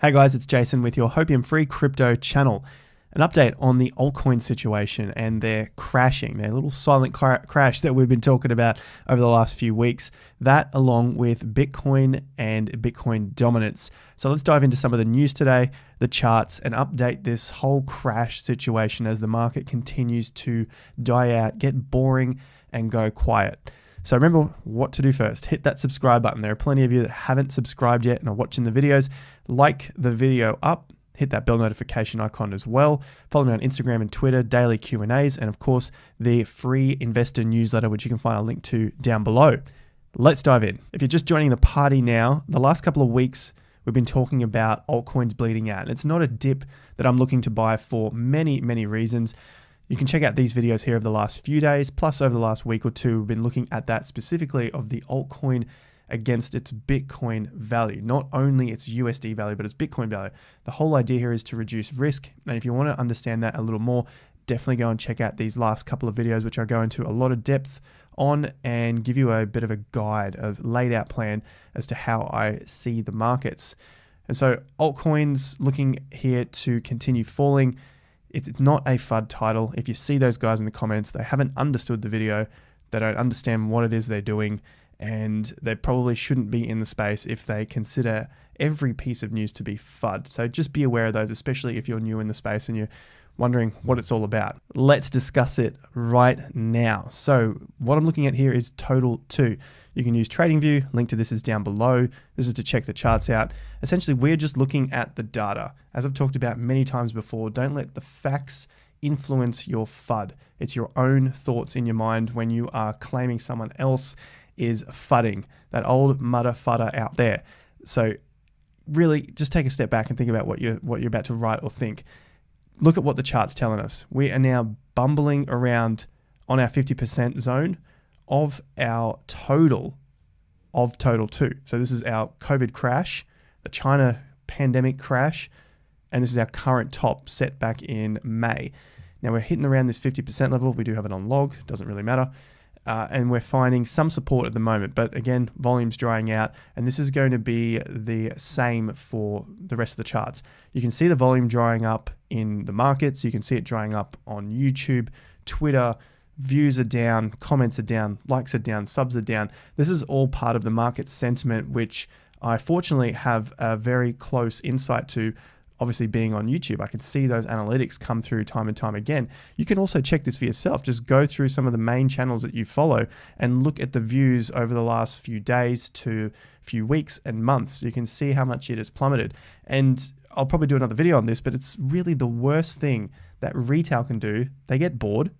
Hey guys, it's Jason with your Hopium Free Crypto channel. An update on the altcoin situation and their crashing, their little silent crash that we've been talking about over the last few weeks. That along with Bitcoin and Bitcoin dominance. So let's dive into some of the news today, the charts, and update this whole crash situation as the market continues to die out, get boring, and go quiet. So remember what to do first. Hit that subscribe button. There are plenty of you that haven't subscribed yet and are watching the videos. Like the video up, hit that bell notification icon as well. Follow me on Instagram and Twitter, daily Q&As, and of course, the free investor newsletter, which you can find a link to down below. Let's dive in. If you're just joining the party now, the last couple of weeks, we've been talking about altcoins bleeding out. And it's not a dip that I'm looking to buy for many, many reasons. You can check out these videos here over the last few days, plus over the last week or two, we've been looking at that specifically of the altcoin against its Bitcoin value, not only its USD value, but its Bitcoin value. The whole idea here is to reduce risk. And if you want to understand that a little more, definitely go and check out these last couple of videos, which I go into a lot of depth on and give you a bit of a guide, of laid out plan as to how I see the markets. And so altcoins looking here to continue falling. It's not a FUD title. If you see those guys in the comments, they haven't understood the video. They don't understand what it is they're doing, and they probably shouldn't be in the space if they consider every piece of news to be FUD. So just be aware of those, especially if you're new in the space and you're wondering what it's all about. Let's discuss it right now. So what I'm looking at here is Total 2. You can use TradingView. Link to this is down below. This is to check the charts out. Essentially, we're just looking at the data. As I've talked about many times before, don't let the facts influence your FUD. It's your own thoughts in your mind when you are claiming someone else is fudding, that old mudder fudder out there. So really just take a step back and think about what you're about to write or think. Look at what the chart's telling us. We are now bumbling around on our 50% zone of our total of Total 2. So this is our COVID crash, the China pandemic crash, and this is our current top set back in May. Now we're hitting around this 50% level. We do have it on log, doesn't really matter. And we're finding some support at the moment, but again, volume's drying out, and this is going to be the same for the rest of the charts. You can see the volume drying up in the markets. You can see it drying up on YouTube, Twitter. Views are down, comments are down, likes are down, subs are down. This is all part of the market sentiment, which I fortunately have a very close insight to. Obviously being on YouTube, I can see those analytics come through time and time again. You can also check this for yourself. Just go through some of the main channels that you follow and look at the views over the last few days to few weeks and months. You can see how much it has plummeted. And I'll probably do another video on this, but it's really the worst thing that retail can do. They get bored.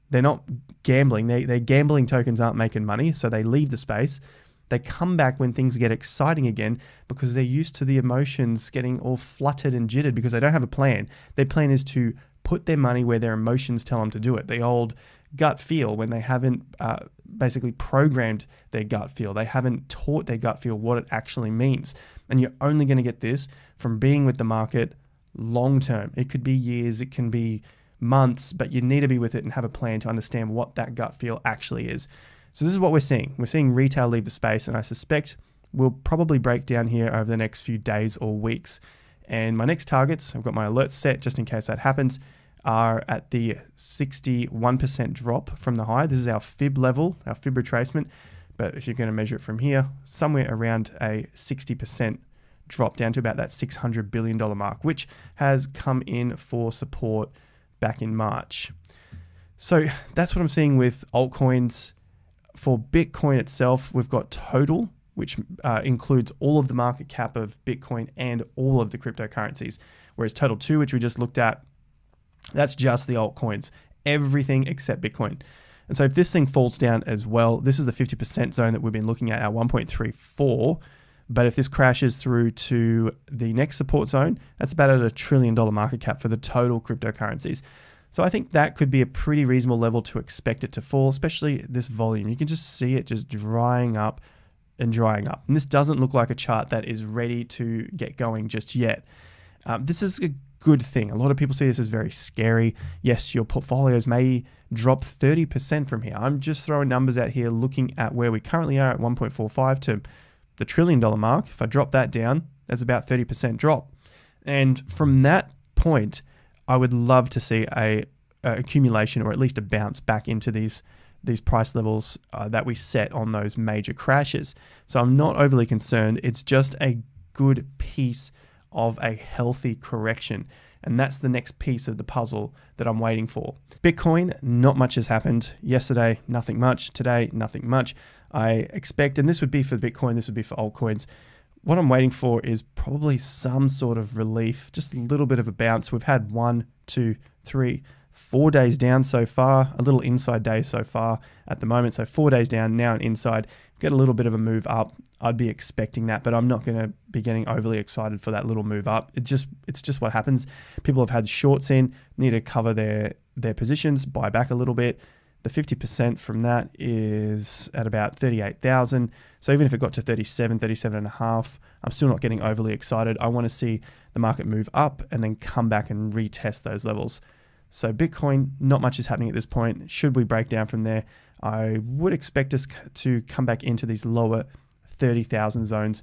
They're not gambling. Their gambling tokens aren't making money, so they leave the space. They come back when things get exciting again because they're used to the emotions getting all fluttered and jittered because they don't have a plan. Their plan is to put their money where their emotions tell them to do it. The old gut feel, when they haven't basically programmed their gut feel. They haven't taught their gut feel what it actually means. And you're only going to get this from being with the market long term. It could be years, it can be months, but you need to be with it and have a plan to understand what that gut feel actually is. So this is what we're seeing. We're seeing retail leave the space, and I suspect we'll probably break down here over the next few days or weeks. And my next targets, I've got my alerts set just in case that happens, are at the 61% drop from the high. This is our fib level, our fib retracement. But if you're going to measure it from here, somewhere around a 60% drop down to about that $600 billion mark, which has come in for support back in March. So that's what I'm seeing with altcoins. For Bitcoin itself, we've got total, which includes all of the market cap of Bitcoin and all of the cryptocurrencies. Whereas Total 2, which we just looked at, that's just the altcoins, everything except Bitcoin. And so if this thing falls down as well, this is the 50% zone that we've been looking at, our 1.34. But if this crashes through to the next support zone, that's about at $1 trillion market cap for the total cryptocurrencies. So I think that could be a pretty reasonable level to expect it to fall, especially this volume. You can just see it just drying up and drying up. And this doesn't look like a chart that is ready to get going just yet. This is a good thing. A lot of people see this as very scary. Yes, your portfolios may drop 30% from here. I'm just throwing numbers out here looking at where we currently are at 1.45 to the $1 trillion mark. If I drop that down, There's about 30% drop. And from that point, I would love to see a accumulation, or at least a bounce back into these price levels that we set on those major crashes. So I'm not overly concerned. It's just a good piece of a healthy correction. And that's the next piece of the puzzle that I'm waiting for. Bitcoin, not much has happened. Yesterday, nothing much. Today, nothing much. I expect, and this would be for Bitcoin, this would be for altcoins. What I'm waiting for is probably some sort of relief, just a little bit of a bounce. We've had 1, 2, 3, 4 days down so far, a little inside day so far at the moment. So 4 days down, now an inside, get a little bit of a move up. I'd be expecting that, but I'm not going to be getting overly excited for that little move up. It's just what happens. People have had shorts in, need to cover their positions, buy back a little bit. The 50% from that is at about 38,000. So even if it got to 37 and a half, I'm still not getting overly excited. I want to see the market move up and then come back and retest those levels. So Bitcoin, not much is happening at this point. Should we break down from there, I would expect us to come back into these lower 30,000 zones,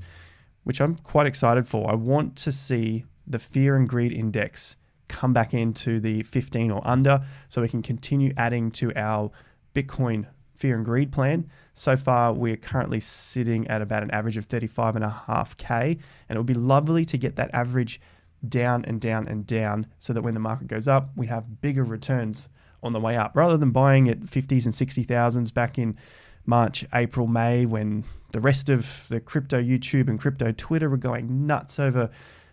which I'm quite excited for. I want to see the fear and greed index come back into the 15 or under so we can continue adding to our Bitcoin fear and greed plan. So far, we're currently sitting at about an average of 35.5K, and it would be lovely to get that average down and down and down so that when the market goes up, we have bigger returns on the way up rather than buying at 50s and 60,000s back in March, April, May, when the rest of the crypto YouTube and crypto Twitter were going nuts over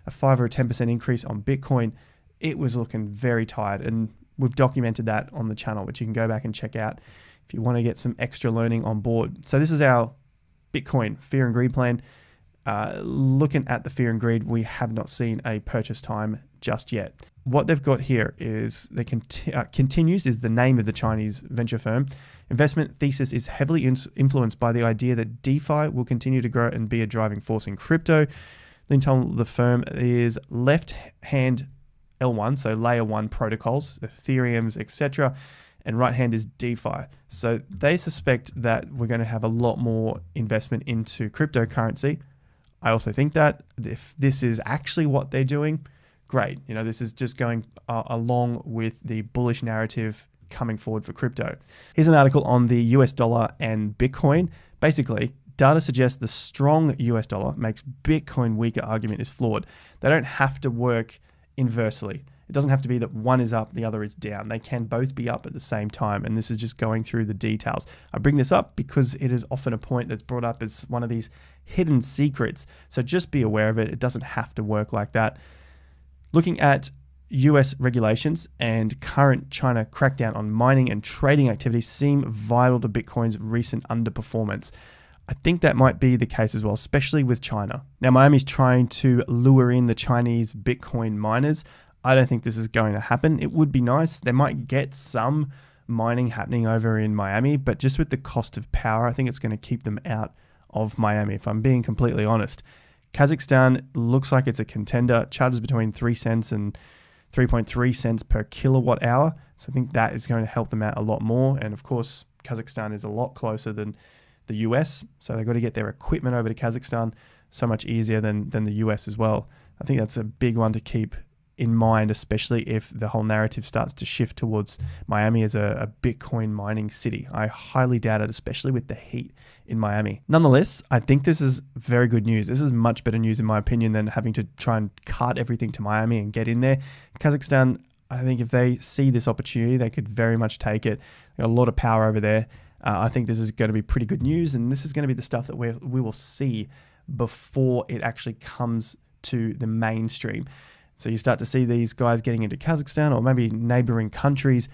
a 5 or a 10% increase on Bitcoin. It was looking very tight, and we've documented that on the channel, which you can go back and check out if you want to get some extra learning on board. So this is our Bitcoin fear and greed plan. Looking at the fear and greed, we have not seen a purchase time just yet. What they've got here is continues is the name of the Chinese venture firm. Investment thesis is heavily influenced by the idea that DeFi will continue to grow and be a driving force in crypto. Then told the firm is left-hand L1, so layer 1 protocols, Ethereum's, etc., and right hand is DeFi. So they suspect that we're going to have a lot more investment into cryptocurrency. I also think that if this is actually what they're doing, great. You know, this is just going along with the bullish narrative coming forward for crypto. Here's an article on the US dollar and Bitcoin. Basically, data suggests the strong US dollar makes Bitcoin weaker argument is flawed. They don't have to work inversely. It doesn't have to be that one is up, the other is down. They can both be up at the same time, and this is just going through the details. I bring this up because it is often a point that's brought up as one of these hidden secrets, so just be aware of it. It doesn't have to work like that. Looking at US regulations and current China crackdown on mining and trading activities seem vital to Bitcoin's recent underperformance. I think that might be the case as well, especially with China. Now, Miami's trying to lure in the Chinese Bitcoin miners. I don't think this is going to happen. It would be nice. They might get some mining happening over in Miami, but just with the cost of power, I think it's going to keep them out of Miami, if I'm being completely honest. Kazakhstan looks like it's a contender. Charges between 3 cents and 3.3 cents per kilowatt hour. So I think that is going to help them out a lot more. And of course, Kazakhstan is a lot closer than the US. So they've got to get their equipment over to Kazakhstan so much easier than the US as well. I think that's a big one to keep in mind, especially if the whole narrative starts to shift towards Miami as a Bitcoin mining city. I highly doubt it, especially with the heat in Miami. Nonetheless, I think this is very good news. This is much better news in my opinion than having to try and cart everything to Miami and get in there. Kazakhstan, I think if they see this opportunity, they could very much take it. They've got a lot of power over there. I think this is going to be pretty good news, and this is going to be the stuff that we will see before it actually comes to the mainstream. So you start to see these guys getting into Kazakhstan or maybe neighboring countries.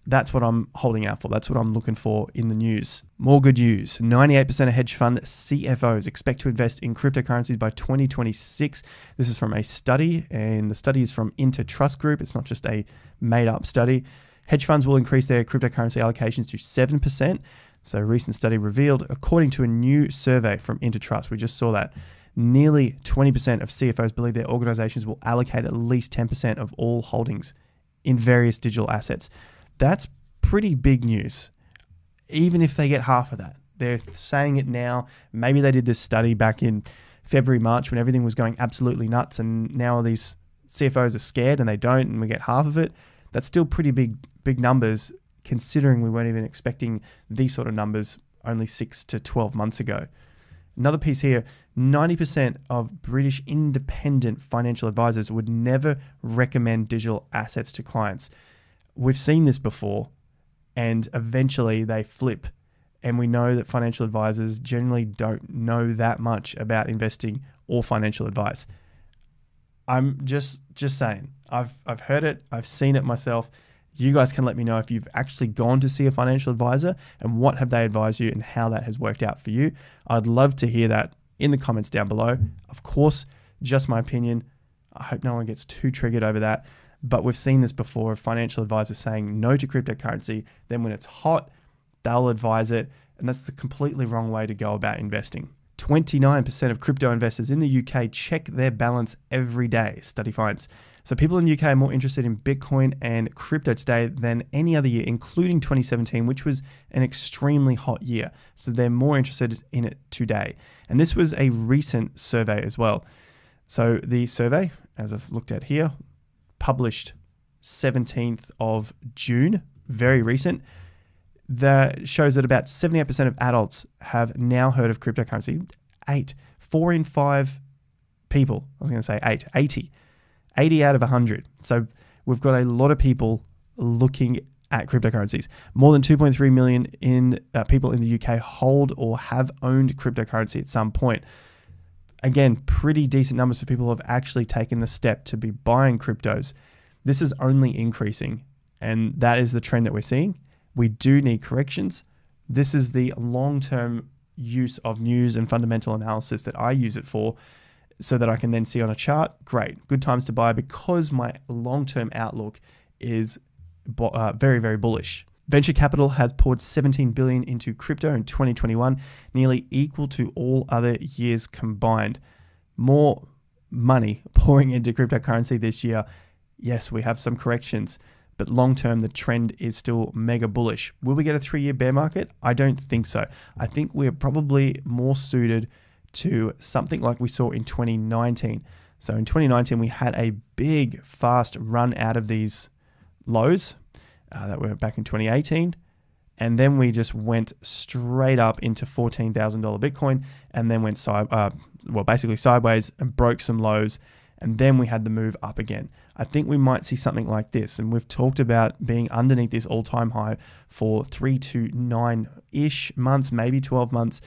That's what I'm holding out for. That's what I'm looking for in the news. More good news. 98% of hedge fund CFOs expect to invest in cryptocurrencies by 2026. This is from a study, and the study is from Trust Group. It's not just a made-up study. Hedge funds will increase their cryptocurrency allocations to 7%. So a recent study revealed, according to a new survey from Trust, we just saw that, nearly 20% of CFOs believe their organizations will allocate at least 10% of all holdings in various digital assets. That's pretty big news, even if they get half of that. They're saying it now. Maybe they did this study back in February, March, when everything was going absolutely nuts, and now these CFOs are scared and they don't, and we get half of it. That's still pretty big numbers, considering we weren't even expecting these sort of numbers only 6 to 12 months ago. Another piece here, 90% of British independent financial advisors would never recommend digital assets to clients. We've seen this before, and eventually they flip. And we know that financial advisors generally don't know that much about investing or financial advice. I'm just saying, I've heard it, I've seen it myself. You guys can let me know if you've actually gone to see a financial advisor and what have they advised you and how that has worked out for you. I'd love to hear that in the comments down below. Of course, just my opinion. I hope no one gets too triggered over that. But we've seen this before, of financial advisors saying no to cryptocurrency. Then when it's hot, they'll advise it. And that's the completely wrong way to go about investing. 29% of crypto investors in the UK check their balance every day, study finds. So people in the UK are more interested in Bitcoin and crypto today than any other year, including 2017, which was an extremely hot year. So they're more interested in it today. And this was a recent survey as well. So the survey, as I've looked at here, published 17th of June, very recent, that shows that about 78% of adults have now heard of cryptocurrency. 4 in 5 people, I was going to say 80 out of 100. So we've got a lot of people looking at cryptocurrencies. More than 2.3 million people in the UK hold or have owned cryptocurrency at some point. Again, pretty decent numbers for people who have actually taken the step to be buying cryptos. This is only increasing, and that is the trend that we're seeing. We do need corrections. This is the long-term use of news and fundamental analysis that I use it for, so that I can then see on a chart, great, good times to buy, because my long-term outlook is very, very bullish. Venture capital has poured 17 billion into crypto in 2021, nearly equal to all other years combined. More money pouring into cryptocurrency this year. Yes, we have some corrections, but long-term, the trend is still mega bullish. Will we get a 3-year bear market? I don't think so. I think we're probably more suited to something like we saw in 2019. So in 2019, we had a big, fast run out of these lows that were back in 2018. And then we just went straight up into $14,000 Bitcoin, and then went basically sideways and broke some lows. And then we had the move up again. I think we might see something like this. And we've talked about being underneath this all-time high for 3 to 9-ish months, maybe 12 months.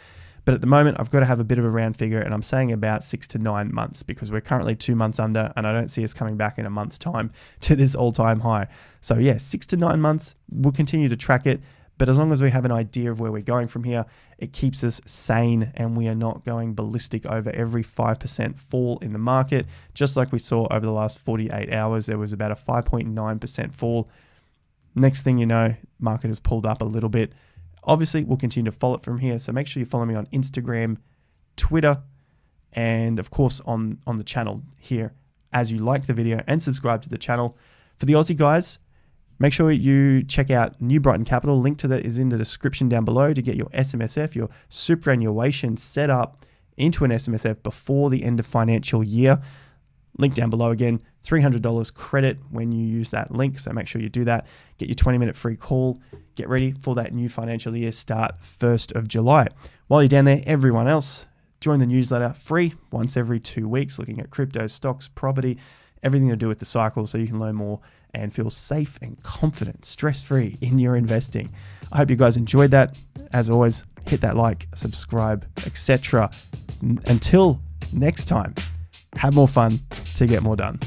But at the moment, I've got to have a bit of a round figure, and I'm saying about 6 to 9 months, because we're currently 2 months under, and I don't see us coming back in a month's time to this all-time high. So yeah, 6 to 9 months, we'll continue to track it. But as long as we have an idea of where we're going from here, it keeps us sane, and we are not going ballistic over every 5% fall in the market. Just like we saw over the last 48 hours, there was about a 5.9% fall. Next thing you know, market has pulled up a little bit. Obviously, we'll continue to follow it from here. So make sure you follow me on Instagram, Twitter, and of course on the channel here as you like the video, and subscribe to the channel. For the Aussie guys, make sure you check out New Brighton Capital. Link to that is in the description down below to get your SMSF, your superannuation set up into an SMSF before the end of financial year. Link down below again, $300 credit when you use that link. So make sure you do that. Get your 20-minute free call. Get ready for that new financial year start 1st of July. While you're down there, everyone else, join the newsletter free once every 2 weeks, looking at crypto, stocks, property, everything to do with the cycle, so you can learn more and feel safe and confident, stress-free in your investing. I hope you guys enjoyed that. As always, hit that like, subscribe, etc. Until next time, have more fun to get more done.